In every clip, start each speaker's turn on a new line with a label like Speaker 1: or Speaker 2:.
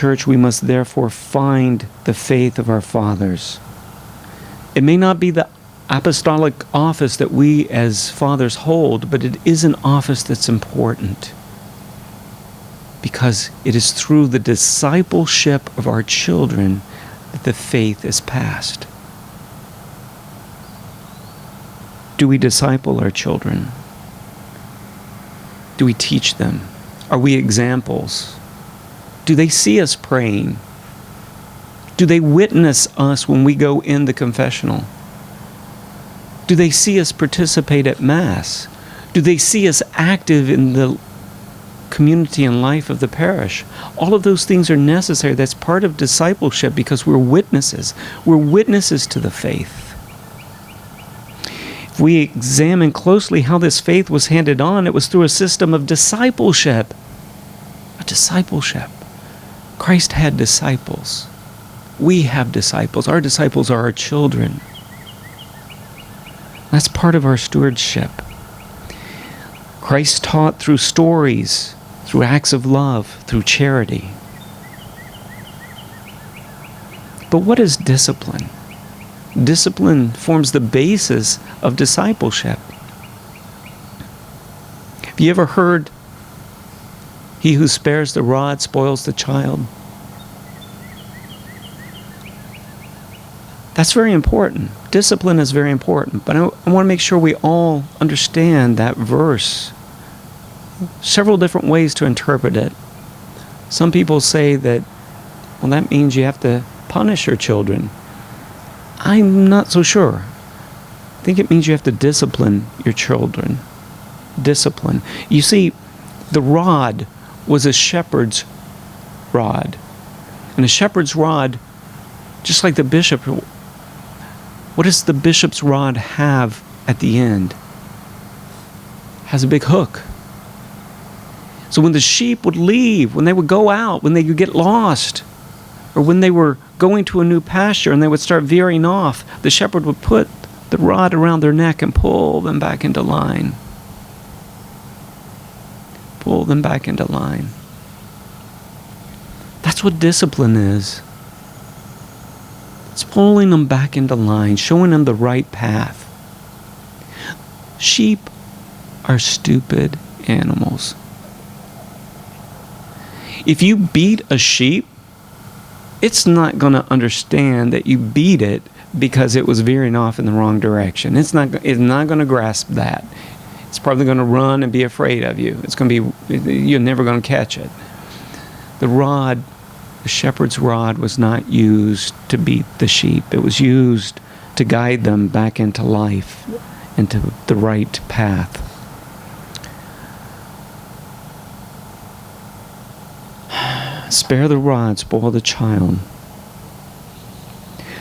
Speaker 1: Church, we must therefore find the faith of our fathers. It may not be the apostolic office that we as fathers hold, but it is an office that's important because it is through the discipleship of our children that the faith is passed. Do we disciple our children? Do we teach them? Are we examples? Do they see us praying? Do they witness us when we go in the confessional? Do they see us participate at Mass? Do they see us active in the community and life of the parish? All of those things are necessary. That's part of discipleship because we're witnesses. We're witnesses to the faith. If we examine closely how this faith was handed on, it was through a system of discipleship. A discipleship. Christ had disciples. We have disciples. Our disciples are our children. That's part of our stewardship. Christ taught through stories, through acts of love, through charity. But what is discipline? Discipline forms the basis of discipleship. Have you ever heard, "He who spares the rod spoils the child"? That's very important. Discipline is very important. But I want to make sure we all understand that verse. Several different ways to interpret it. Some people say that, well, that means you have to punish your children. I'm not so sure. I think it means you have to discipline your children. Discipline. You see, the rod was a shepherd's rod. And a shepherd's rod, just like the bishop, what does the bishop's rod have at the end? It has a big hook. So when the sheep would leave, when they would go out, when they would get lost, or when they were going to a new pasture and they would start veering off, the shepherd would put the rod around their neck and pull them back into line. Pull them back into line. That's what discipline is. It's pulling them back into line, showing them the right path. Sheep are stupid animals. If you beat a sheep, it's not going to understand that you beat it because it was veering off in the wrong direction. It's not going to grasp that. It's probably going to run and be afraid of you. You're never going to catch it. The shepherd's rod was not used to beat the sheep. It was used to guide them back into life, into the right path. Spare the rod, spoil the child.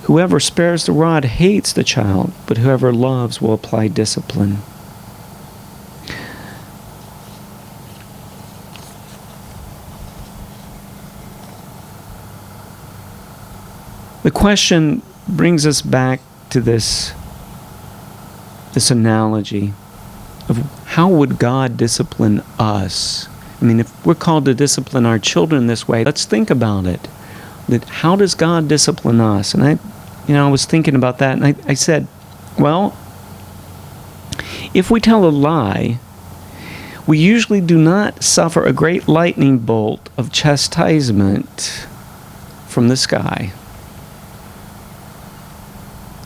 Speaker 1: Whoever spares the rod hates the child, but whoever loves will apply discipline. The question brings us back to this analogy of how would God discipline us? I mean, if we're called to discipline our children this way, let's think about it. That how does God discipline us? And I was thinking about that, and I said, well, if we tell a lie, we usually do not suffer a great lightning bolt of chastisement from the sky.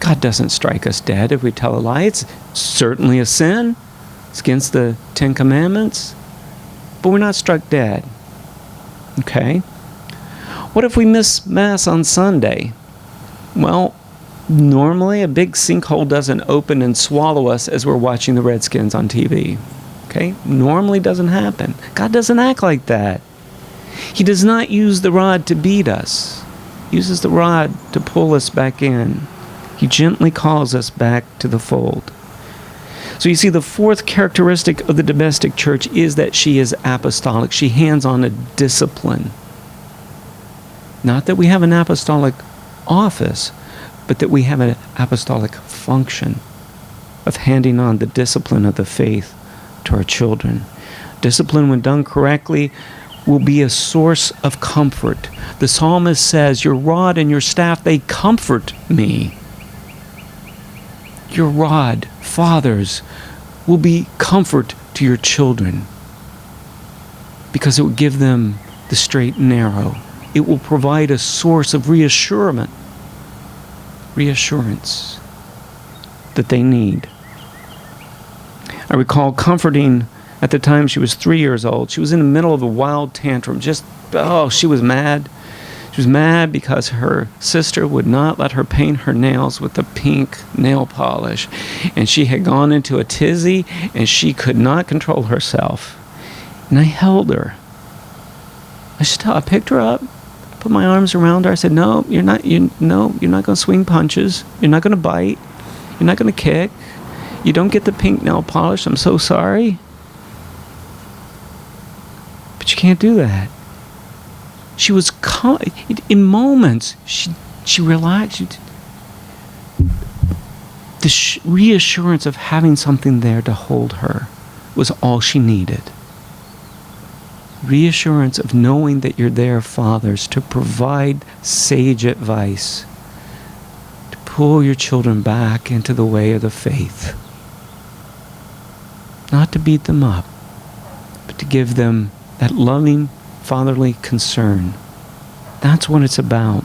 Speaker 1: God doesn't strike us dead if we tell a lie. It's certainly a sin. It's against the 10 Commandments. But we're not struck dead. Okay? What if we miss Mass on Sunday? Well, normally a big sinkhole doesn't open and swallow us as we're watching the Redskins on TV. Okay? Normally doesn't happen. God doesn't act like that. He does not use the rod to beat us. He uses the rod to pull us back in. He gently calls us back to the fold. So you see, the fourth characteristic of the domestic church is that she is apostolic. She hands on a discipline. Not that we have an apostolic office, but that we have an apostolic function of handing on the discipline of the faith to our children. Discipline, when done correctly, will be a source of comfort. The psalmist says, your rod and your staff, they comfort me. Your rod, fathers, will be comfort to your children because it will give them the straight and narrow. It will provide a source of reassurance that they need. I recall comforting at the time she was 3 years old. She was in the middle of a wild tantrum. She was mad. She was mad because her sister would not let her paint her nails with the pink nail polish. And she had gone into a tizzy and she could not control herself. And I held her. I picked her up, put my arms around her. I said, no, you're not going to swing punches. You're not going to bite. You're not going to kick. You don't get the pink nail polish. I'm so sorry. But you can't do that. She was in moments. She relaxed. The reassurance of having something there to hold her was all she needed. Reassurance of knowing that you're there, fathers, to provide sage advice, to pull your children back into the way of the faith. Not to beat them up, but to give them that loving, fatherly concern. That's what it's about.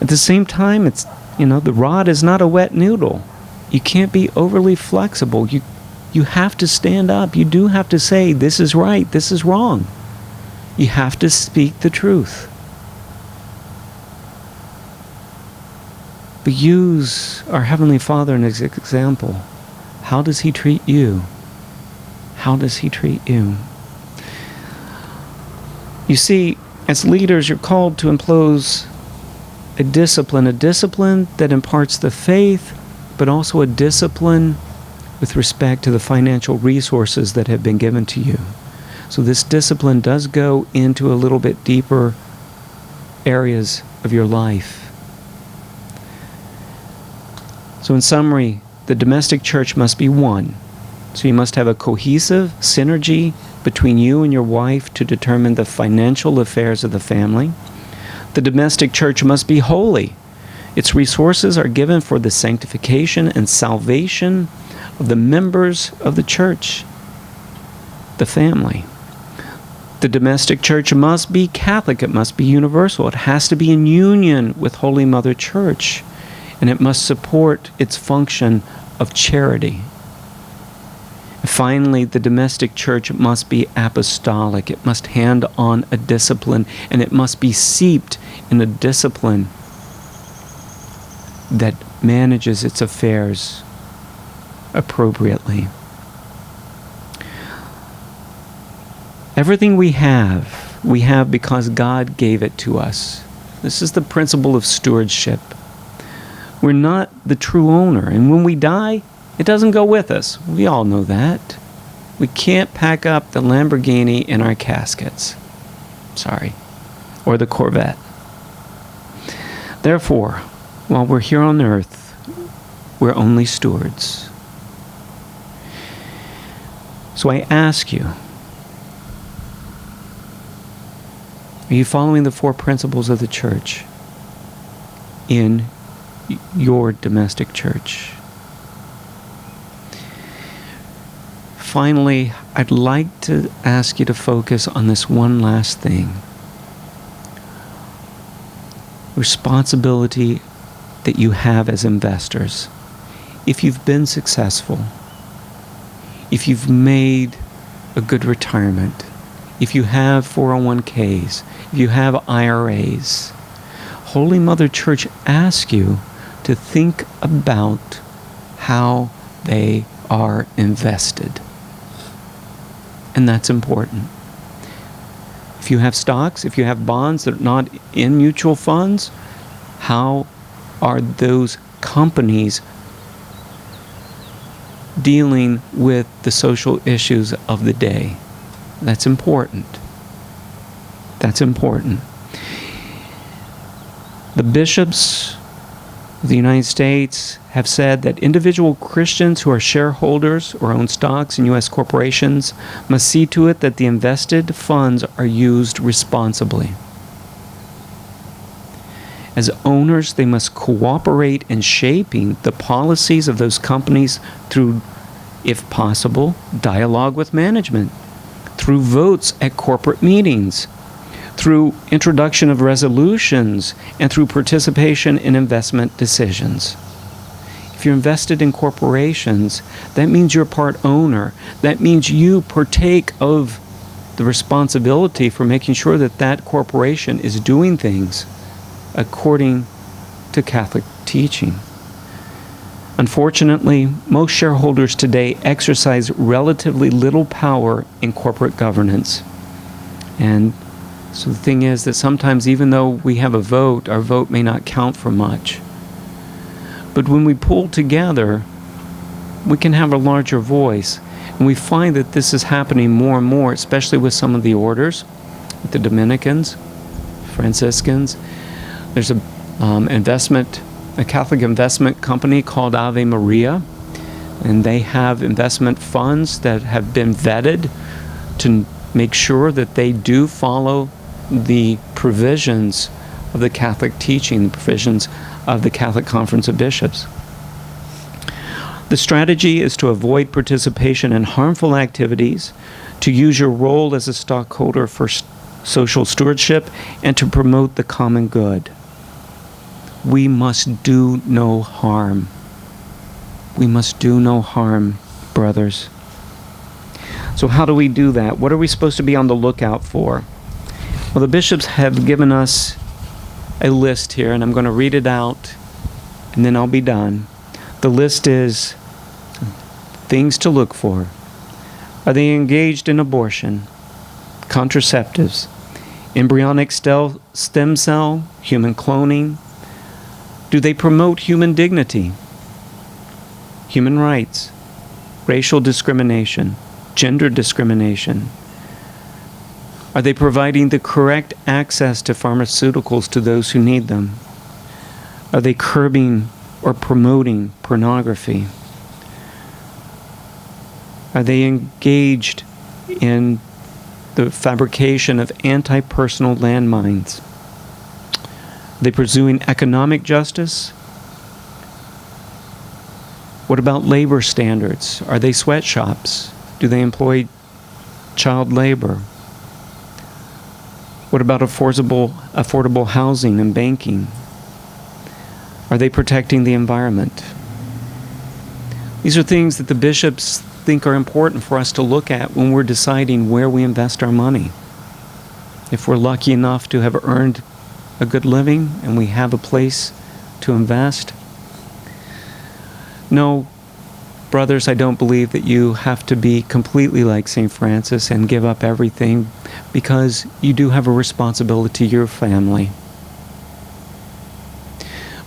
Speaker 1: At the same time, the rod is not a wet noodle. You can't be overly flexible. You have to stand up. You do have to say, this is right, this is wrong. You have to speak the truth. But use our Heavenly Father as an example. How does He treat you? How does He treat you? You see, as leaders, you're called to impose a discipline that imparts the faith, but also a discipline with respect to the financial resources that have been given to you. So this discipline does go into a little bit deeper areas of your life. So in summary, the domestic church must be one. So you must have a cohesive synergy between you and your wife to determine the financial affairs of the family. The domestic church must be holy. Its resources are given for the sanctification and salvation of the members of the church, the family. The domestic church must be Catholic. It must be universal. It has to be in union with Holy Mother Church, and it must support its function of charity. Finally, the domestic church must be apostolic. It must hand on a discipline, and it must be seeped in a discipline that manages its affairs appropriately. Everything we have because God gave it to us. This is the principle of stewardship. We're not the true owner, and when we die, it doesn't go with us. We all know that. We can't pack up the Lamborghini in our caskets. Sorry. Or the Corvette. Therefore, while we're here on earth, we're only stewards. So I ask you, are you following the 4 principles of the church in your domestic church? Finally, I'd like to ask you to focus on this one last thing. Responsibility that you have as investors. If you've been successful, if you've made a good retirement, if you have 401ks, if you have IRAs, Holy Mother Church asks you to think about how they are invested. And that's important. If you have stocks, if you have bonds that are not in mutual funds, how are those companies dealing with the social issues of the day? That's important. That's important. The bishops, of the United States have said that individual Christians who are shareholders or own stocks in U.S. corporations must see to it that the invested funds are used responsibly. As owners, they must cooperate in shaping the policies of those companies through, if possible, dialogue with management, through votes at corporate meetings, through introduction of resolutions, and through participation in investment decisions. If you're invested in corporations, that means you're part owner. That means you partake of the responsibility for making sure that that corporation is doing things according to Catholic teaching. Unfortunately, most shareholders today exercise relatively little power in corporate governance. And so the thing is that sometimes even though we have a vote, our vote may not count for much. But when we pull together, we can have a larger voice. And we find that this is happening more and more, especially with some of the orders, with the Dominicans, Franciscans. There's a Catholic investment company called Ave Maria, and they have investment funds that have been vetted to make sure that they do follow the provisions of the Catholic teaching, the provisions of the Catholic Conference of Bishops. The strategy is to avoid participation in harmful activities, to use your role as a stockholder for social stewardship, and to promote the common good. We must do no harm. We must do no harm, brothers. So how do we do that? What are we supposed to be on the lookout for? Well, the bishops have given us a list here, and I'm going to read it out, and then I'll be done. The list is things to look for. Are they engaged in abortion, contraceptives, embryonic stem cell, human cloning? Do they promote human dignity, human rights, racial discrimination, gender discrimination? Are they providing the correct access to pharmaceuticals to those who need them? Are they curbing or promoting pornography? Are they engaged in the fabrication of anti-personal landmines? Are they pursuing economic justice? What about labor standards? Are they sweatshops? Do they employ child labor? What about affordable housing and banking? Are they protecting the environment? These are things that the bishops think are important for us to look at when we're deciding where we invest our money. If we're lucky enough to have earned a good living and we have a place to invest. No, brothers, I don't believe that you have to be completely like St. Francis and give up everything, because you do have a responsibility to your family.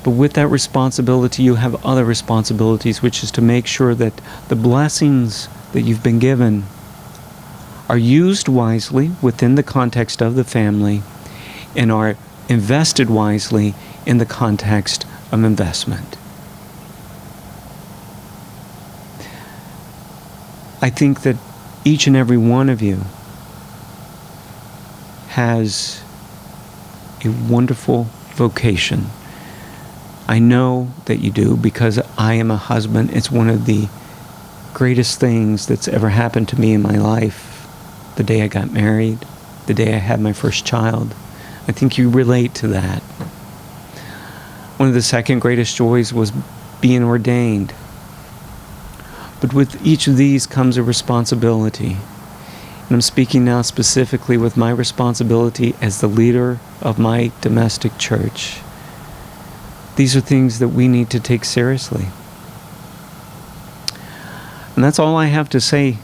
Speaker 1: But with that responsibility, you have other responsibilities, which is to make sure that the blessings that you've been given are used wisely within the context of the family and are invested wisely in the context of investment. I think that each and every one of you has a wonderful vocation. I know that you do, because I am a husband. It's one of the greatest things that's ever happened to me in my life. The day I got married, the day I had my first child. I think you relate to that. One of the second greatest joys was being ordained. But with each of these comes a responsibility. And I'm speaking now specifically with my responsibility as the leader of my domestic church. These are things that we need to take seriously. And that's all I have to say